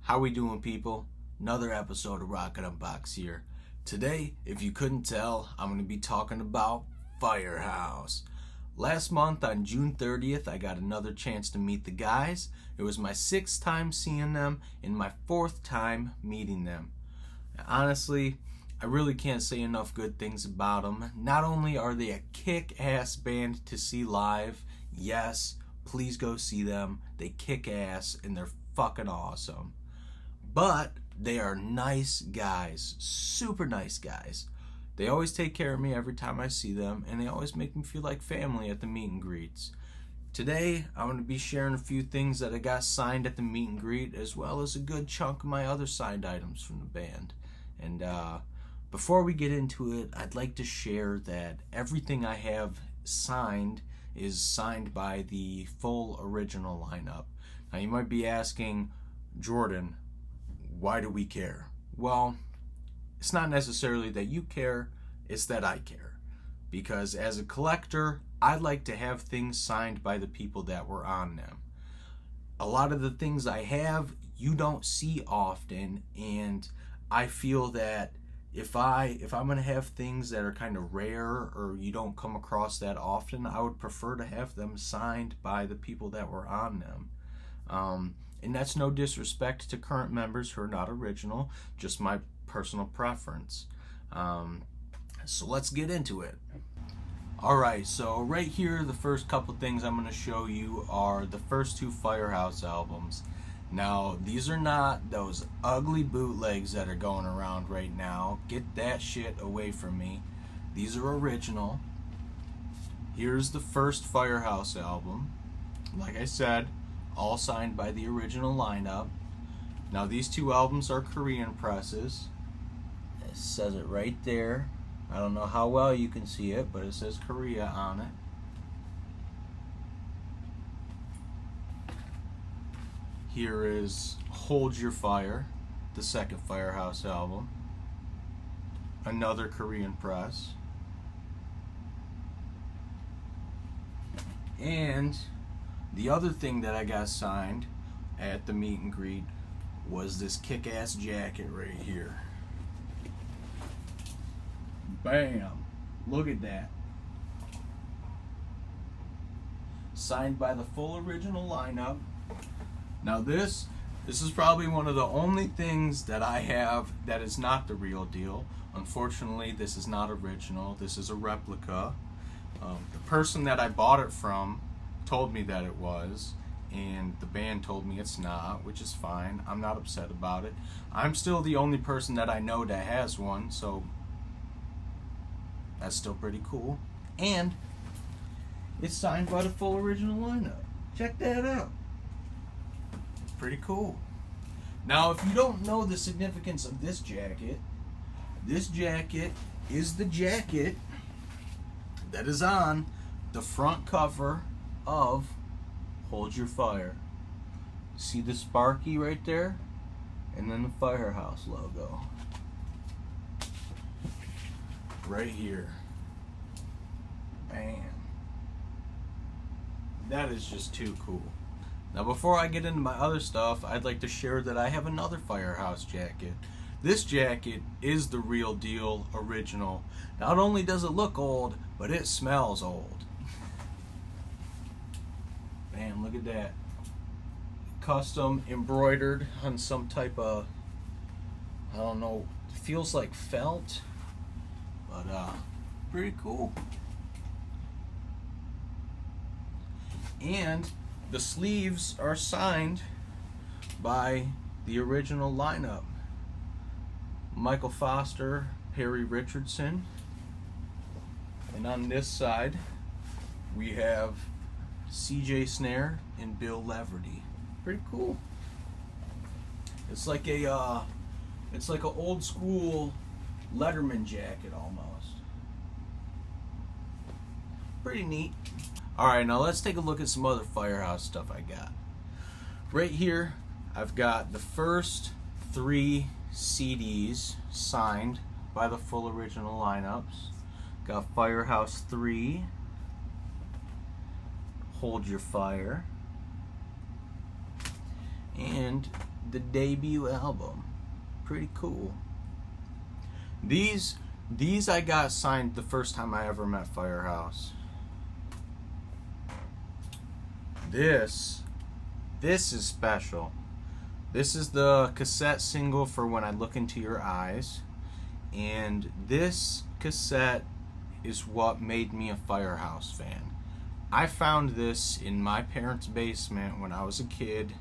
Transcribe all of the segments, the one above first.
How we doing, people? Another episode of Rocket Unbox here. Today, if you couldn't tell, I'm going to be talking about FireHouse. Last month on June 30th, I got another chance to meet the guys. It was my 6th time seeing them and my 4th time meeting them. Honestly, I really can't say enough good things about them. Not only are they a kick-ass band to see live, yes, please go see them. They kick ass and they're fucking awesome. But they are nice guys, super nice guys. They always take care of me every time I see them, and they always make me feel like family at the meet and greets. Today, I'm going to be sharing a few things that I got signed at the meet and greet, as well as a good chunk of my other signed items from the band. And before we get into it, I'd like to share that everything I have signed is signed by the full original lineup. Now, you might be asking, Jordan, why do we care? Well, it's not necessarily that you care, it's that I care. Because as a collector, I like to have things signed by the people that were on them. A lot of the things I have, you don't see often, and I feel that if I'm going to have things that are kind of rare or you don't come across that often, I would prefer to have them signed by the people that were on them. And that's no disrespect to current members who are not original, just my personal preference. So let's get into it. Alright, so right here, the first couple things I'm going to show you are the first 2 FireHouse albums. Now, these are not those ugly bootlegs that are going around right now. Get that shit away from me. These are original. Here's the first FireHouse album. Like I said, all signed by the original lineup. Now, these 2 albums are Korean presses. It says it right there. I don't know how well you can see it, but it says Korea on it. Here is Hold Your Fire, the second FireHouse album. Another Korean press. And the other thing that I got signed at the meet and greet was this kick-ass jacket right here. Bam! Look at that. Signed by the full original lineup. Now this is probably one of the only things that I have that is not the real deal. Unfortunately, this is not original. This is a replica. The person that I bought it from told me that it was, and the band told me it's not, which is fine. I'm not upset about it. I'm still the only person that I know that has one, so that's still pretty cool. And it's signed by the full original lineup. Check that out. Pretty cool. Now, if you don't know the significance of this jacket is the jacket that is on the front cover of Hold Your Fire. See the Sparky right there? And then the FireHouse logo. Right here. Bam. That is just too cool. Now, before I get into my other stuff, I'd like to share that I have another FireHouse jacket. This jacket is the real deal original. Not only does it look old, but it smells old. Bam, look at that. Custom embroidered on some type of, I don't know, feels like felt, but pretty cool. And the sleeves are signed by the original lineup. Michael Foster, Harry Richardson. And on this side, we have CJ Snare and Bill Leverty. Pretty cool. It's like an old school Letterman jacket almost. Pretty neat. Alright, now let's take a look at some other FireHouse stuff I got. Right here, I've got the first 3 CDs signed by the full original lineups. Got FireHouse 3, Hold Your Fire, and the debut album. Pretty cool. These I got signed the first time I ever met FireHouse. This is special. This is the cassette single for When I Look Into Your Eyes, and this cassette is what made me a FireHouse fan. I found this in my parents' basement when I was a kid,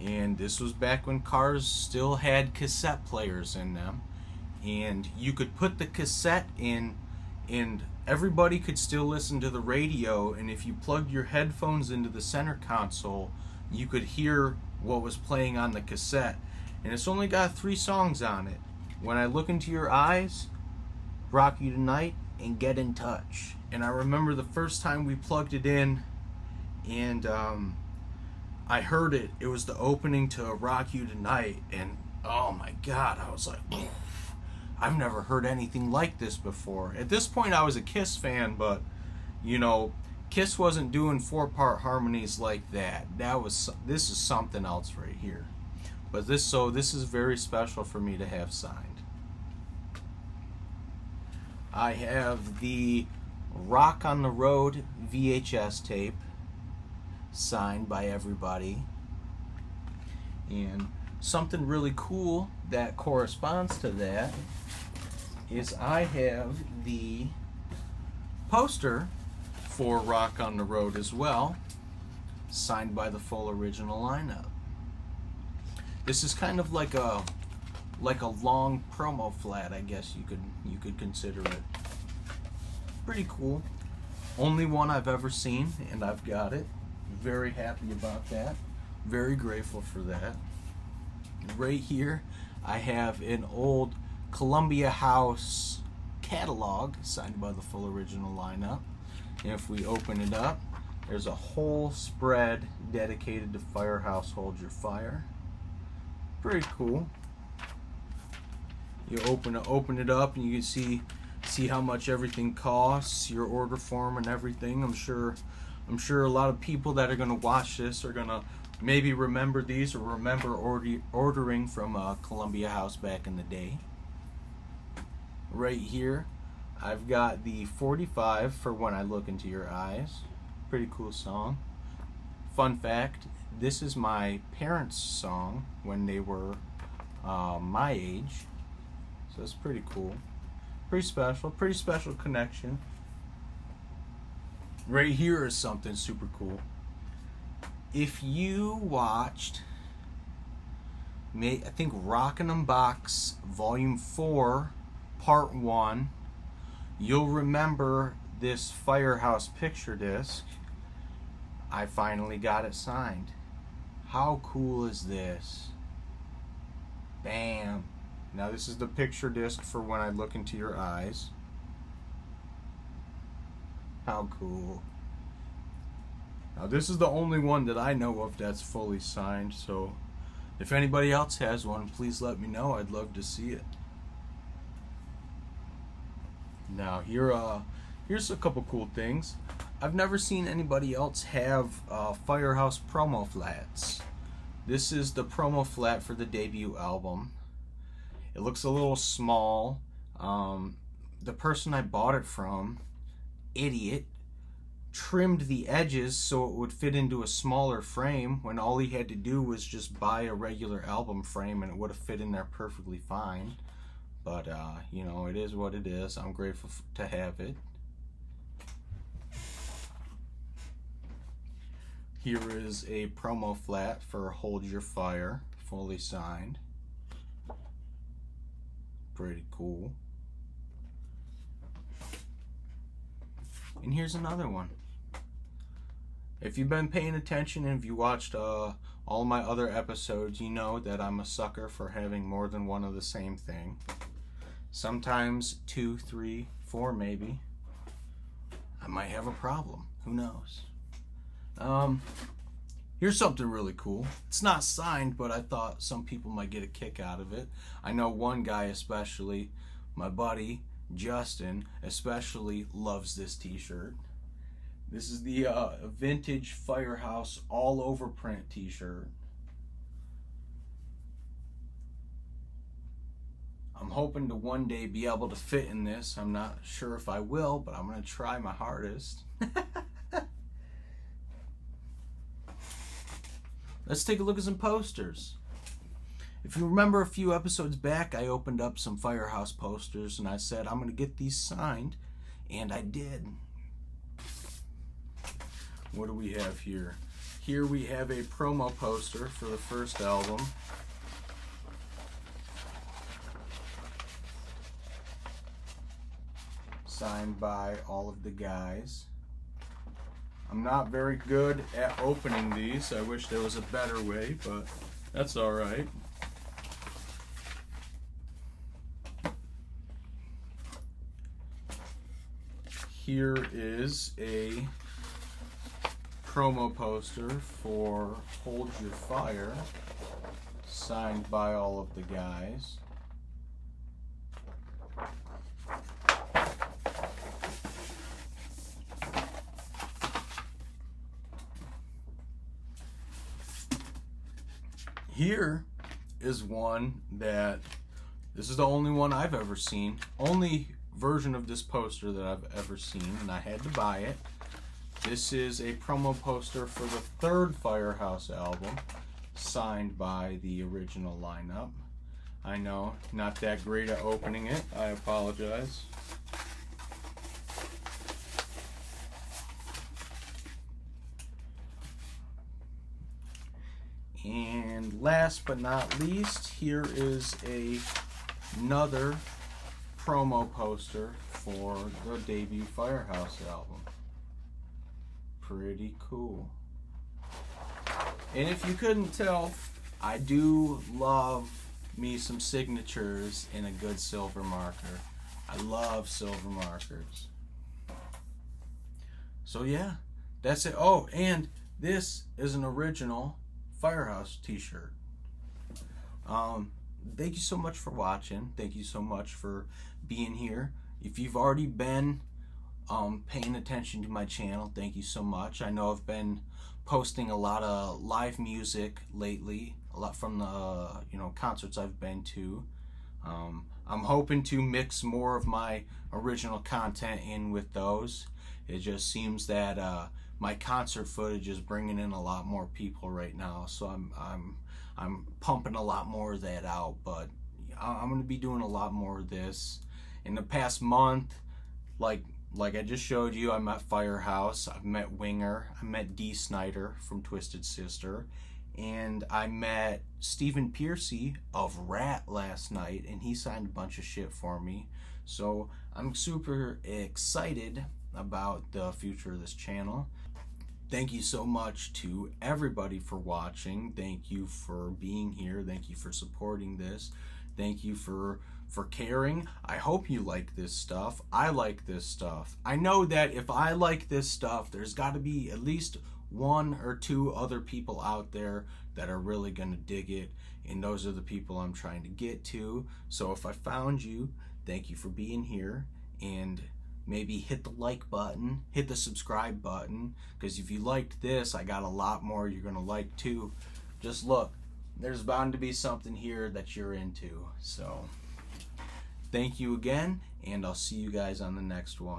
and this was back when cars still had cassette players in them, and you could put the cassette in and everybody could still listen to the radio, and if you plugged your headphones into the center console, you could hear what was playing on the cassette. And it's only got 3 songs on it: When I Look Into Your Eyes, Rock You Tonight, and Get in Touch. And I remember the first time we plugged it in, and I heard it. It was the opening to Rock You Tonight, and oh my god, I was like, I've never heard anything like this before. At this point, I was a Kiss fan, but you know, Kiss wasn't doing 4-part harmonies like that. This is something else right here. But this is very special for me to have signed. I have the Rock on the Road VHS tape signed by everybody. And something really cool that corresponds to that is I have the poster for Rock on the Road as well, signed by the full original lineup. This is kind of like a long promo flat, I guess you could consider it. Pretty cool. Only one I've ever seen, and I've got it. Very happy about that. Very grateful for that. Right here, I have an old Columbia House catalog signed by the full original lineup. And if we open it up, there's a whole spread dedicated to FireHouse Hold Your Fire. Pretty cool. You open it up, and you can see how much everything costs, your order form and everything. I'm sure a lot of people that are going to watch this are going to maybe remember these or remember ordering from Columbia House back in the day. Right here, I've got the 45 for When I Look Into Your Eyes. Pretty cool song. Fun fact, this is my parents' song when they were my age. So it's pretty cool. Pretty special connection. Right here is something super cool. If you watched, I think Rockin' Unbox Volume 4, Part 1, you'll remember this FireHouse picture disc. I finally got it signed. How cool is this? Bam! Now this is the picture disc for When I Look Into Your Eyes. How cool. Now this is the only one that I know of that's fully signed, so if anybody else has one, please let me know. I'd love to see it. Now here's a couple cool things. I've never seen anybody else have FireHouse promo flats. This is the promo flat for the debut album. It looks a little small. The person I bought it from, idiot, trimmed the edges so it would fit into a smaller frame when all he had to do was just buy a regular album frame and it would have fit in there perfectly fine. But, you know, it is what it is. I'm grateful to have it. Here is a promo flat for Hold Your Fire, fully signed. Pretty cool. And here's another one. If you've been paying attention and if you watched all my other episodes, you know that I'm a sucker for having more than one of the same thing. Sometimes 2, 3, 4 maybe. I might have a problem. Who knows? Here's something really cool. It's not signed, but I thought some people might get a kick out of it. I know one guy especially, my buddy Justin, especially loves this t-shirt. This is the vintage FireHouse all over print t-shirt. I'm hoping to one day be able to fit in this. I'm not sure if I will, but I'm going to try my hardest. Let's take a look at some posters. If you remember a few episodes back, I opened up some FireHouse posters and I said I'm going to get these signed, and I did. What do we have here? Here we have a promo poster for the first album. Signed by all of the guys. I'm not very good at opening these. I wish there was a better way, but that's alright. Here is a promo poster for Hold Your Fire, signed by all of the guys. Here is one that, this is the only one I've ever seen, only version of this poster that I've ever seen, and I had to buy it. This is a promo poster for the third FireHouse album, signed by the original lineup. I know, not that great at opening it, I apologize. And last but not least, here is another promo poster for the debut FireHouse album. Pretty cool. And if you couldn't tell, I do love me some signatures in a good silver marker. I love silver markers. So yeah, that's it. Oh, and this is an original FireHouse t-shirt. Thank you so much for watching. Thank you so much for being here. If you've already been paying attention to my channel, thank you so much. I know I've been posting a lot of live music lately, a lot from the concerts I've been to. I'm hoping to mix more of my original content in with those. It just seems that my concert footage is bringing in a lot more people right now, so I'm pumping a lot more of that out. But I'm going to be doing a lot more of this. In the past month, like I just showed you, I met FireHouse, I've met Winger, I met Dee Snider from Twisted Sister, and I met Stephen Piercy of Rat last night, and he signed a bunch of shit for me. So I'm super excited about the future of this channel. Thank you so much to everybody for watching. Thank you for being here. Thank you for supporting this. Thank you for caring. I hope you like this stuff. I like this stuff. I know that if I like this stuff, there's got to be at least one or two other people out there that are really going to dig it, and those are the people I'm trying to get to. So if I found you, thank you for being here, and maybe hit the like button, hit the subscribe button, because if you liked this, I got a lot more you're going to like too. Just look, there's bound to be something here that you're into. So thank you again, and I'll see you guys on the next one.